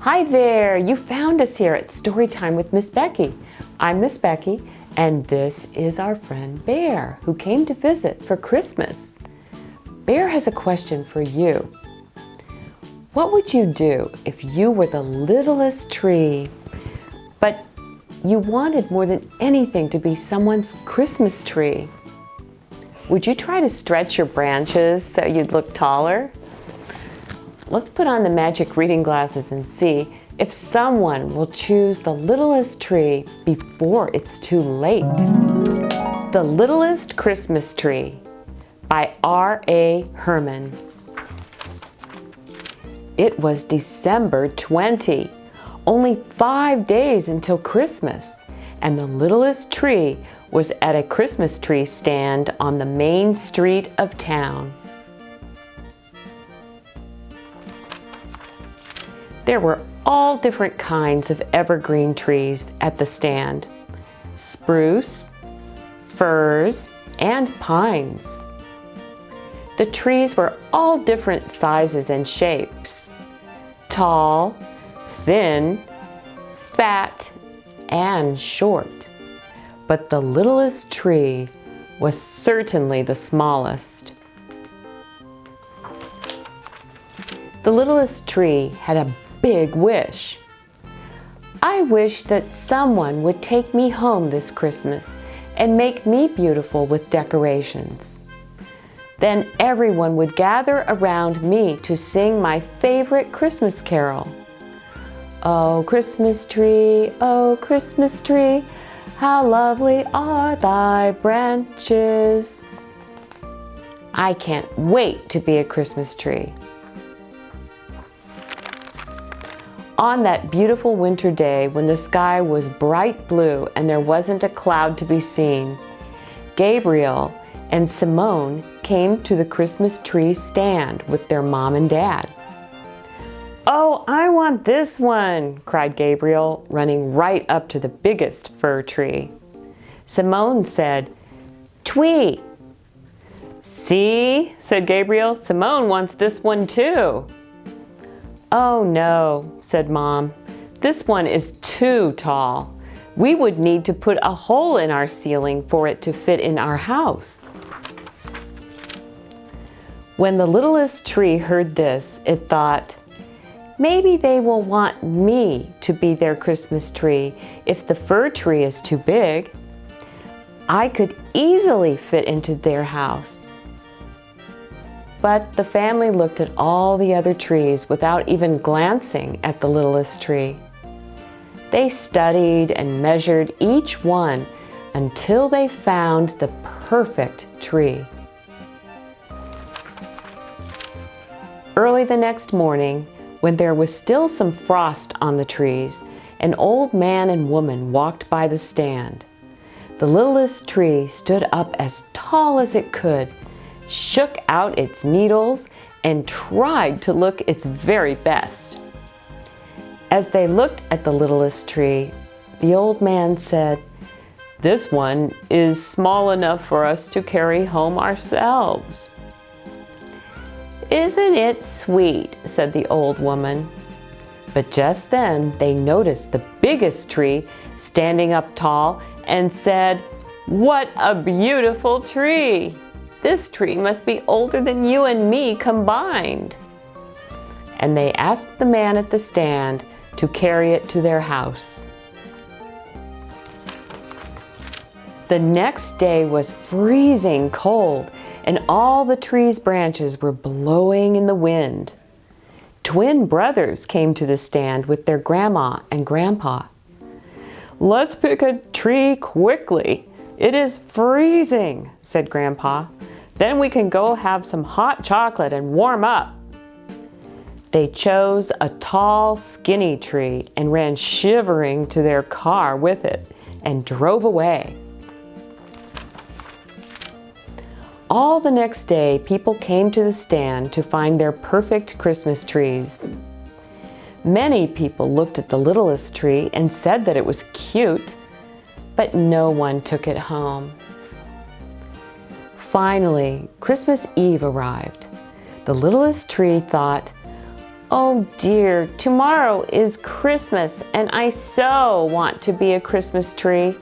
Hi there! You found us here at Storytime with Miss Becky. I'm Miss Becky, and this is our friend Bear, who came to visit for Christmas. Bear has a question for you. What would you do if you were the littlest tree, but you wanted more than anything to be someone's Christmas tree? Would you try to stretch your branches so you'd look taller? Let's put on the magic reading glasses and see if someone will choose the littlest tree before it's too late. The Littlest Christmas Tree by R.A. Herman. It was December 20, only 5 days until Christmas, and the littlest tree was at a Christmas tree stand on the main street of town. There were all different kinds of evergreen trees at the stand: spruce, firs, and pines. The trees were all different sizes and shapes: tall, thin, fat, and short. But the littlest tree was certainly the smallest. The littlest tree had a big wish. I wish that someone would take me home this Christmas and make me beautiful with decorations. Then everyone would gather around me to sing my favorite Christmas carol. Oh, Christmas tree, how lovely are thy branches. I can't wait to be a Christmas tree. On that beautiful winter day when the sky was bright blue and there wasn't a cloud to be seen, Gabriel and Simone came to the Christmas tree stand with their mom and dad. "Oh, I want this one!" cried Gabriel, running right up to the biggest fir tree. Simone said, "Twee." "See," said Gabriel, "Simone wants this one too." "Oh no," said Mom, "this one is too tall. We would need to put a hole in our ceiling for it to fit in our house." When the littlest tree heard this, it thought, maybe they will want me to be their Christmas tree if the fir tree is too big. I could easily fit into their house. But the family looked at all the other trees without even glancing at the littlest tree. They studied and measured each one until they found the perfect tree. Early the next morning, when there was still some frost on the trees, an old man and woman walked by the stand. The littlest tree stood up as tall as it could, shook out its needles, and tried to look its very best. As they looked at the littlest tree, the old man said, "This one is small enough for us to carry home ourselves." "Isn't it sweet?" said the old woman. But just then they noticed the biggest tree standing up tall and said, "What a beautiful tree! This tree must be older than you and me combined." And they asked the man at the stand to carry it to their house. The next day was freezing cold, and all the tree's branches were blowing in the wind. Twin brothers came to the stand with their grandma and grandpa. "Let's pick a tree quickly. It is freezing," said Grandpa. "Then we can go have some hot chocolate and warm up." They chose a tall, skinny tree and ran shivering to their car with it and drove away. All the next day, people came to the stand to find their perfect Christmas trees. Many people looked at the littlest tree and said that it was cute, but no one took it home. Finally, Christmas Eve arrived. The littlest tree thought, Oh dear, tomorrow is Christmas and I so want to be a Christmas tree.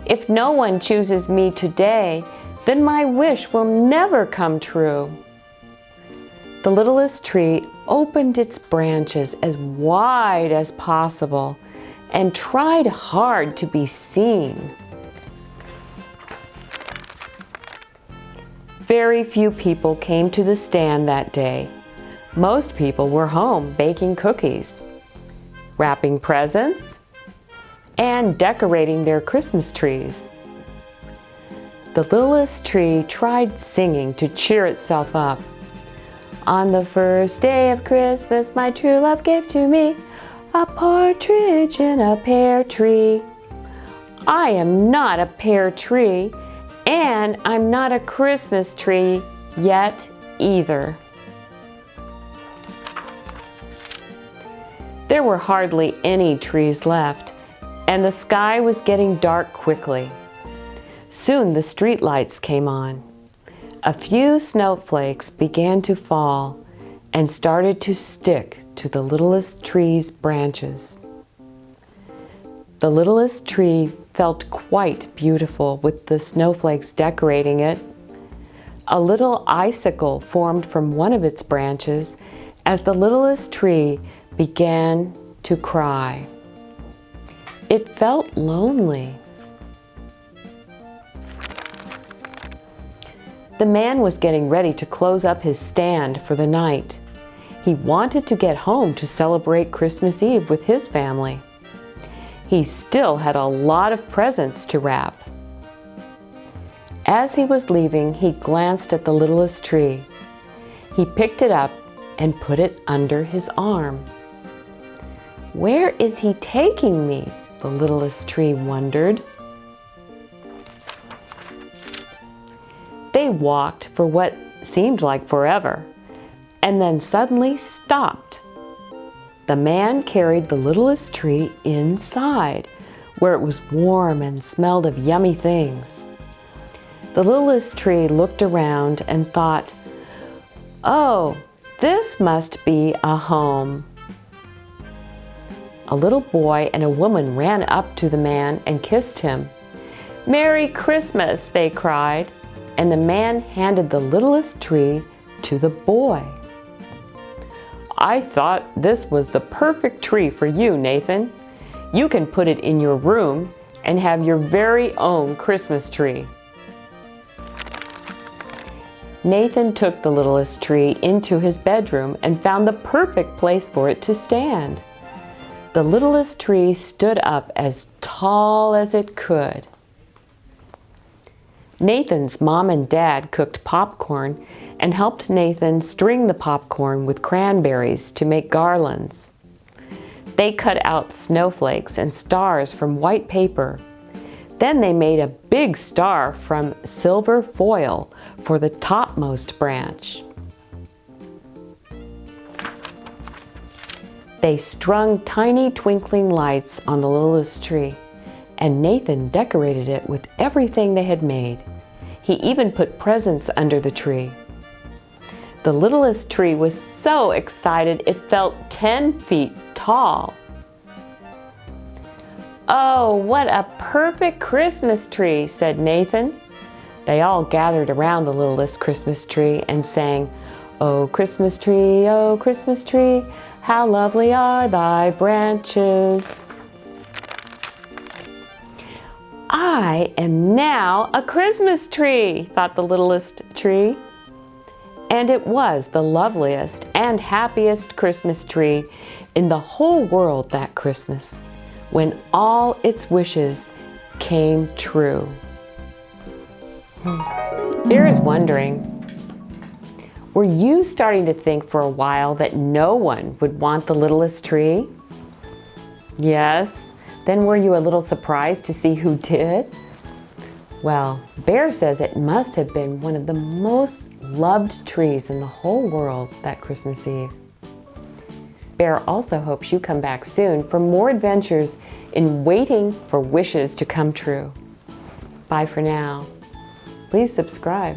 If no one chooses me today, then my wish will never come true. The littlest tree opened its branches as wide as possible and tried hard to be seen. Very few people came to the stand that day. Most people were home baking cookies, wrapping presents, and decorating their Christmas trees. The littlest tree tried singing to cheer itself up. On the first day of Christmas, my true love gave to me a partridge in a pear tree. I am not a pear tree, and I'm not a Christmas tree yet either. There were hardly any trees left, and the sky was getting dark quickly. Soon the street lights came on. A few snowflakes began to fall and started to stick to the littlest tree's branches. The littlest tree felt quite beautiful with the snowflakes decorating it. A little icicle formed from one of its branches as the littlest tree began to cry. It felt lonely. The man was getting ready to close up his stand for the night. He wanted to get home to celebrate Christmas Eve with his family. He still had a lot of presents to wrap. As he was leaving, he glanced at the littlest tree. He picked it up and put it under his arm. Where is he taking me? The littlest tree wondered. They walked for what seemed like forever, and then suddenly stopped. The man carried the littlest tree inside, where it was warm and smelled of yummy things. The littlest tree looked around and thought, "Oh, this must be a home." A little boy and a woman ran up to the man and kissed him. "Merry Christmas," they cried, and the man handed the littlest tree to the boy. "I thought this was the perfect tree for you, Nathan. You can put it in your room and have your very own Christmas tree." Nathan took the littlest tree into his bedroom and found the perfect place for it to stand. The littlest tree stood up as tall as it could. Nathan's mom and dad cooked popcorn and helped Nathan string the popcorn with cranberries to make garlands. They cut out snowflakes and stars from white paper. Then they made a big star from silver foil for the topmost branch. They strung tiny twinkling lights on the littlest tree, and Nathan decorated it with everything they had made. He even put presents under the tree. The littlest tree was so excited it felt 10 feet tall. "Oh, what a perfect Christmas tree," said Nathan. They all gathered around the littlest Christmas tree and sang, "Oh, Christmas tree, how lovely are thy branches." "I am now a Christmas tree," thought the littlest tree. And it was the loveliest and happiest Christmas tree in the whole world that Christmas, when all its wishes came true. Bear's wondering, were you starting to think for a while that no one would want the littlest tree? Yes? Then were you a little surprised to see who did? Well, Bear says it must have been one of the most loved trees in the whole world that Christmas Eve. Bear also hopes you come back soon for more adventures in waiting for wishes to come true. Bye for now. Please subscribe.